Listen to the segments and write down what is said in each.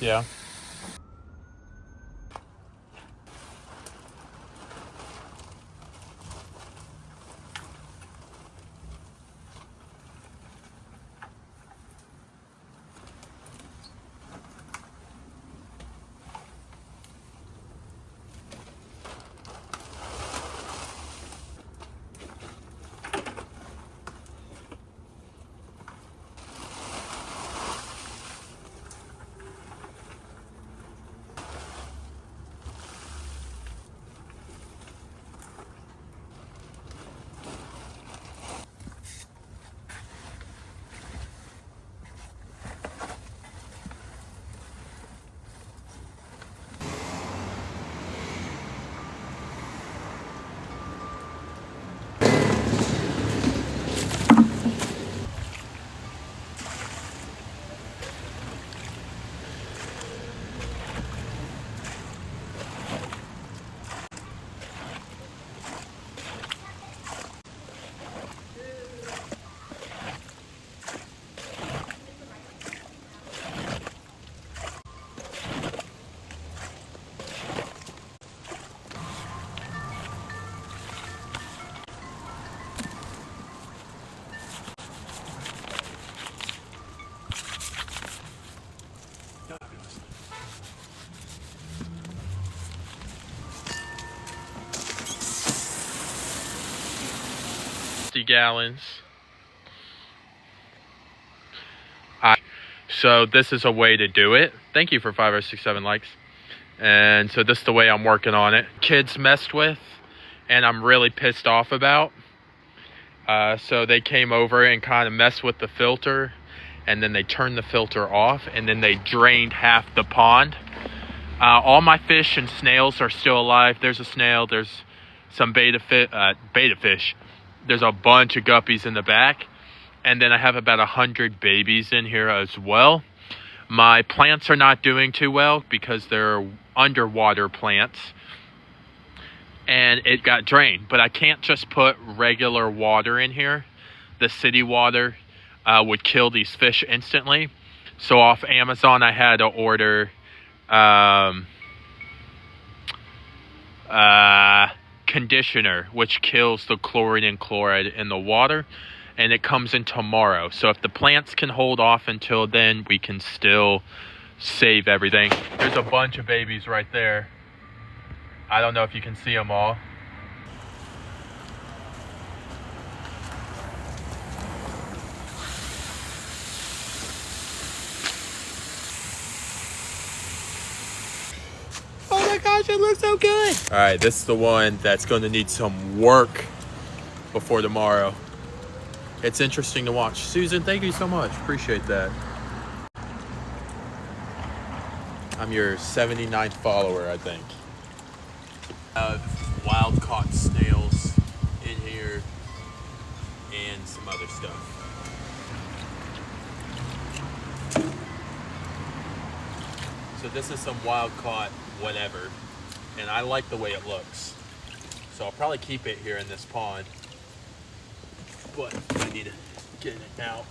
Yeah. Gallons. So this is a way to do it. Thank you for 5 or 6, 7 likes. And so this is the way I'm working on it. Kids messed with, and I'm really pissed off about. So they came over and kind of messed with the filter, and then they turned the filter off, and then they drained half the pond. All my fish and snails are still alive. There's a snail. There's some beta fish. There's a bunch of guppies in the back. And then I have about 100 babies in here as well. My plants are not doing too well because they're underwater plants. And it got drained. But I can't just put regular water in here. The city water would kill these fish instantly. So off Amazon, I had to order conditioner, which kills the chlorine and chloride in the water. And it comes in tomorrow. So if the plants can hold off until then, we can still save everything. There's a bunch of babies right there. I don't know if you can see them all. Oh my gosh, it looks so good. All right, this is the one that's going to need some work before tomorrow. It's interesting to watch. Susan, thank you so much. Appreciate that. I'm your 79th follower, I think. Wild caught snails in here and some other stuff. So this is some wild caught whatever, and I like the way it looks. So I'll probably keep it here in this pond. But I need to get it out.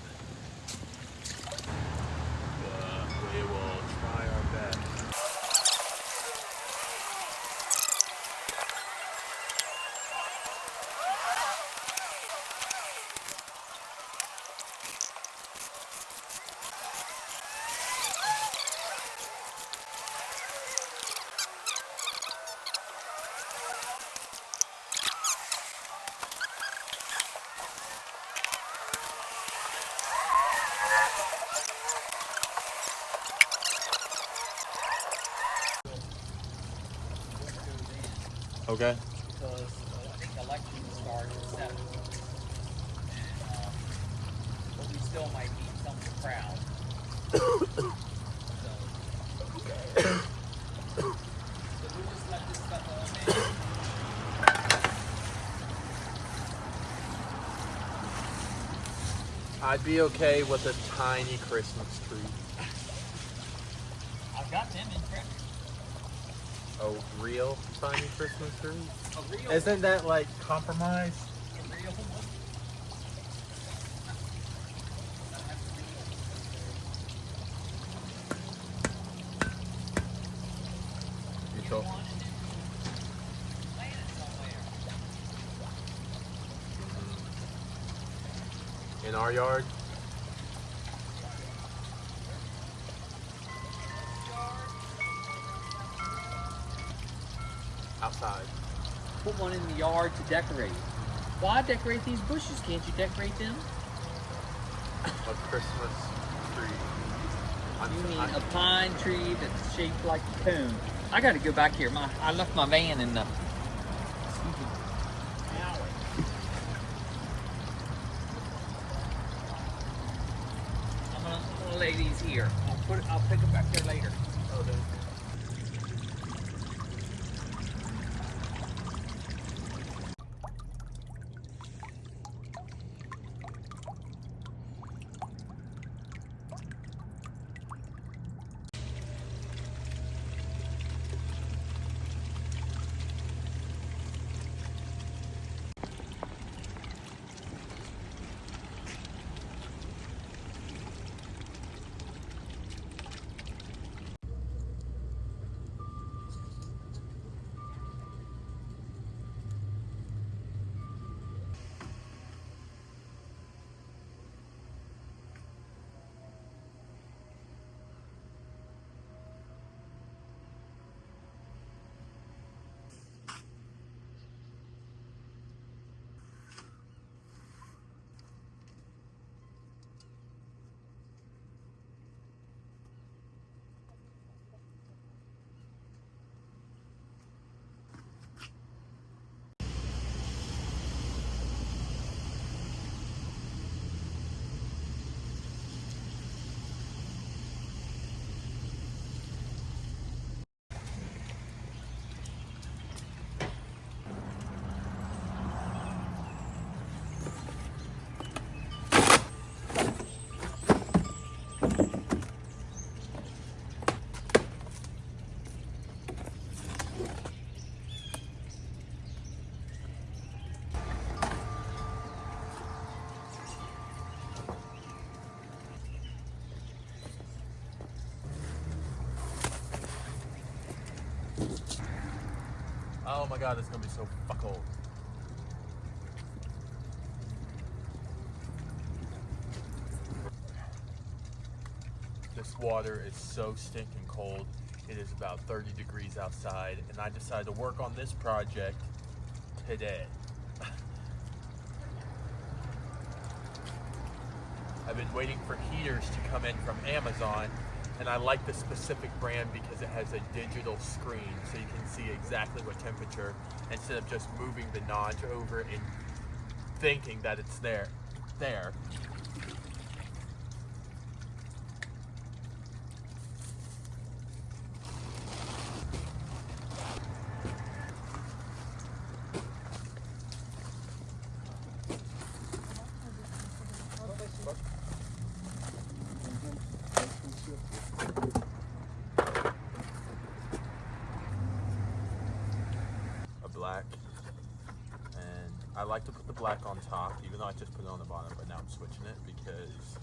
But we will try our best. Okay. Because I think the election starts at 7. But we still might need some of the crowd. So we'll just let this stuff all in. I'd be okay with a tiny Christmas tree. I've got them in prep. A real tiny Christmas tree? A real Isn't that like compromised? A real one. in our yard. Outside. Put one in the yard to decorate. Why decorate these bushes? Can't you decorate them? A Christmas tree. You mean a pine tree that's shaped like a cone? I got to go back here. I left my van in the stupid alley. I'm gonna lay these here. I'll pick them back there later. Oh, there. Oh my god, it's gonna be so fuck old. This water is so stinking cold. It is about 30 degrees outside, and I decided to work on this project today. I've been waiting for heaters to come in from Amazon, and I like the specific brand because it has a digital screen so you can see exactly what temperature instead of just moving the notch over and thinking that it's there. Black, and I like to put the black on top, even though I just put it on the bottom, but now I'm switching it because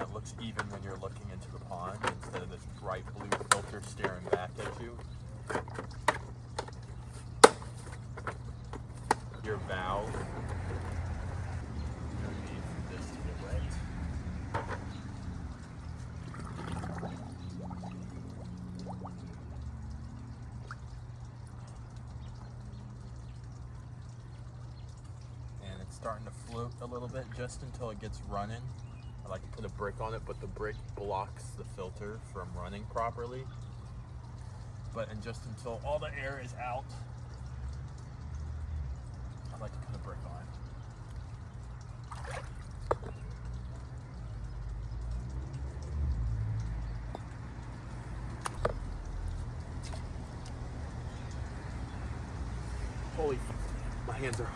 it looks even when you're looking into the pond instead of this bright blue filter staring back at you. Your valve, you need this to get wet. Starting to float a little bit just until it gets running. I like to put a brick on it, but the brick blocks the filter from running properly. And just until all the air is out, I like to put a brick on. Holy, my hands are,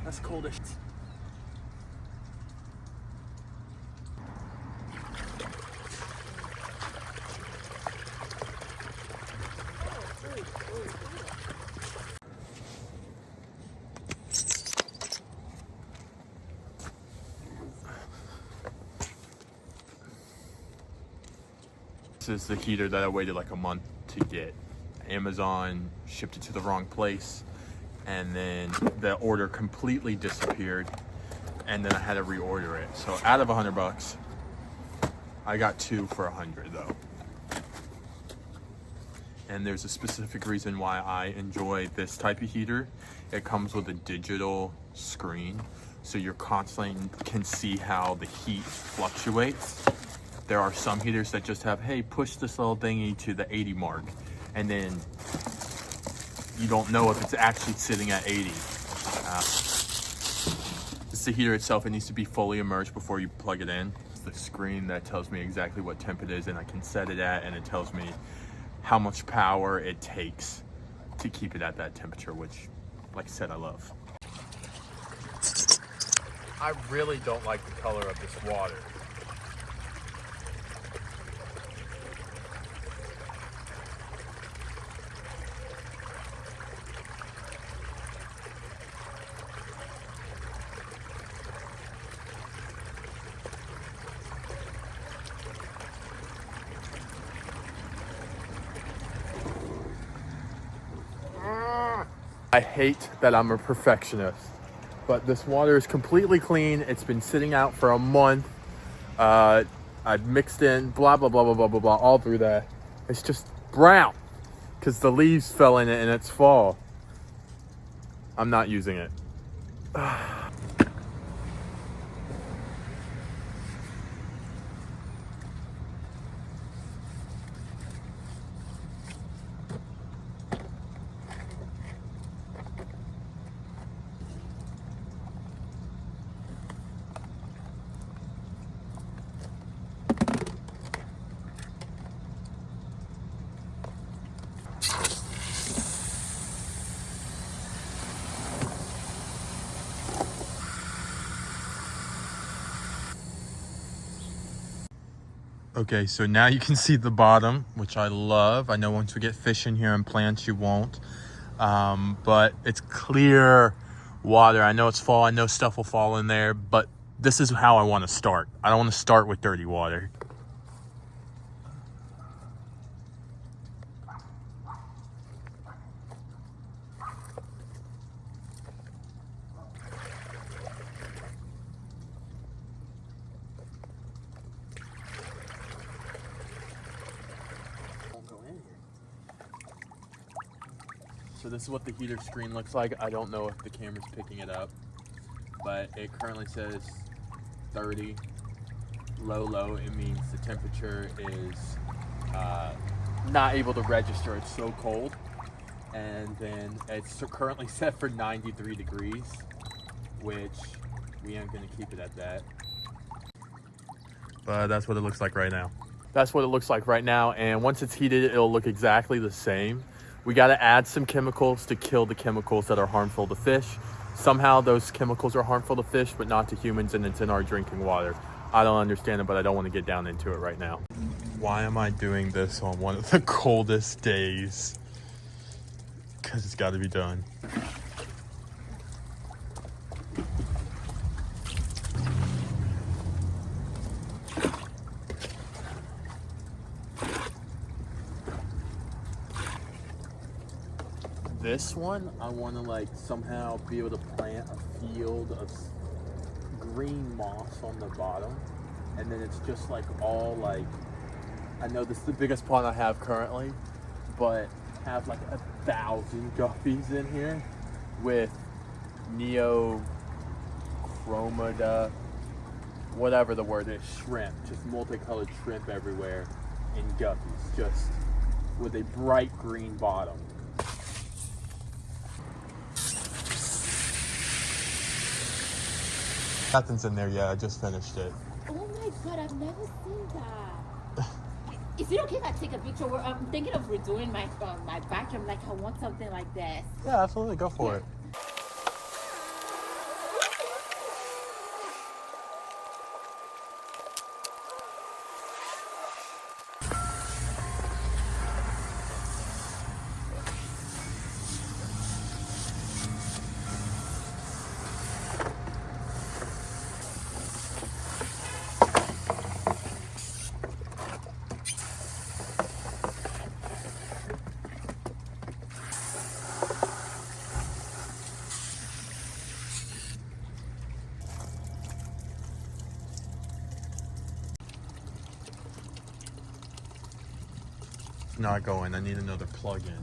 that's cold as shit. This is the heater that I waited like a month to get. Amazon shipped it to the wrong place, and then the order completely disappeared. and then I had to reorder it. So out of $100, I got 2 for $100 though. And there's a specific reason why I enjoy this type of heater. It comes with a digital screen, so you're constantly can see how the heat fluctuates. There are some heaters that just have, hey, push this little thingy to the 80 mark, and then you don't know if it's actually sitting at 80. It's the heater itself. It needs to be fully immersed before you plug it in. It's the screen that tells me exactly what temp it is, and I can set it at, and it tells me how much power it takes to keep it at that temperature, which, like I said, I love. I really don't like the color of this water. I hate that I'm a perfectionist, but this water is completely clean. It's been sitting out for a month. I've mixed in blah, blah, blah, blah, blah, blah, blah, all through that. It's just brown because the leaves fell in it and it's fall. I'm not using it. Okay, so now you can see the bottom, which I love. I know once we get fish in here and plants, you won't. But it's clear water. I know it's fall. I know stuff will fall in there, but this is how I want to start. I don't want to start with dirty water. So this is what the heater screen looks like. I don't know if the camera's picking it up, but it currently says 30. Low, it means the temperature is not able to register. It's so cold. And then it's currently set for 93 degrees, which we aren't gonna keep it at that. But that's what it looks like right now. That's what it looks like right now. And once it's heated, it'll look exactly the same. We got to add some chemicals to kill the chemicals that are harmful to fish. Somehow those chemicals are harmful to fish, but not to humans, and it's in our drinking water. I don't understand it, but I don't want to get down into it right now. Why am I doing this on one of the coldest days? Because it's got to be done. This one, I want to like somehow be able to plant a field of green moss on the bottom, and then it's just like all like, I know this is the biggest pond I have currently, but have like 1,000 guppies in here with neochromata, whatever the word is, shrimp, just multicolored shrimp everywhere, and guppies, just with a bright green bottom. Nothing's in there yet. I just finished it. Oh my god, I've never seen that. Is it okay if I take a picture? I'm thinking of redoing my bathroom. Like, I want something like this. Yeah, absolutely. Go for it. not going. I need another plug-in.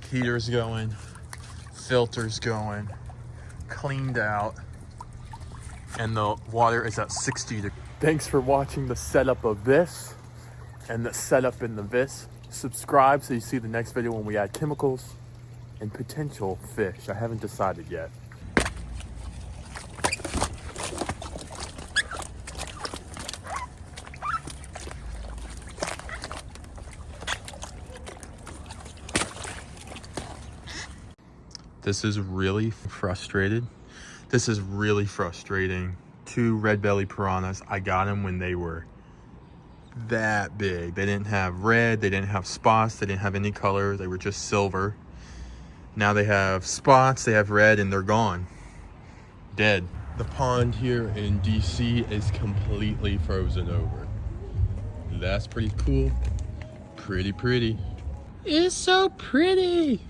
Heater's going. Filter's going. Cleaned out. And the water is at 60 degrees. Thanks for watching the setup of this and the setup in the this. Subscribe so you see the next video when we add chemicals and potential fish. I haven't decided yet. This is really frustrating. This is really frustrating. 2 red belly piranhas. I got them when they were that big. They didn't have red, they didn't have spots, they didn't have any color, they were just silver. Now they have spots, they have red, and they're gone. Dead. The pond here in DC is completely frozen over. That's pretty cool. Pretty. It's so pretty.